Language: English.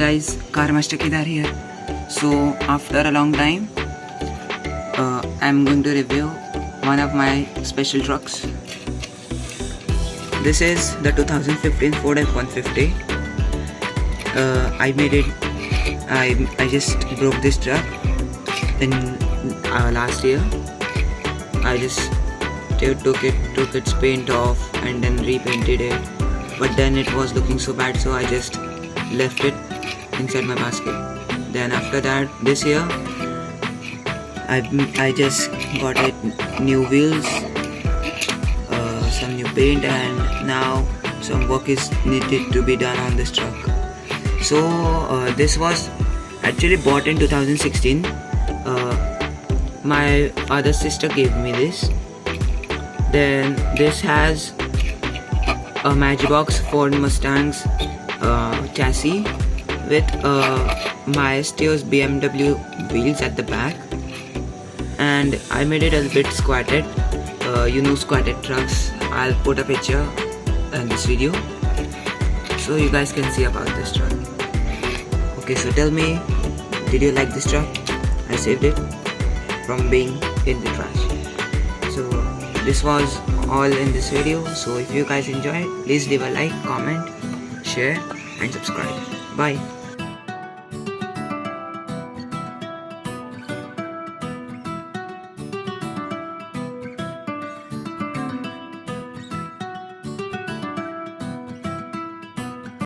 guys, CarMaster Kedar here. So after a long time, I'm going to review one of my special trucks. This is the 2015 Ford F-150. I made it. I just broke this truck in last year. I just took its paint off and then repainted it. But then it was looking so bad, so I just left it inside my basket. Then after that, this year I just got it new wheels, some new paint, and now some work is needed to be done on this truck. So this was actually bought in 2016. My father's sister gave me this. Then this has a Matchbox Ford Mustang's chassis with Maestio's BMW wheels at the back, and I made it a bit squatted. You know squatted trucks. I'll put a picture in this video so you guys can see about this truck. Okay, so tell me, did you like this truck? I saved it from being in the trash. So this was all in this video. So if you guys enjoyed, please leave a like, comment, share and subscribe. Bye.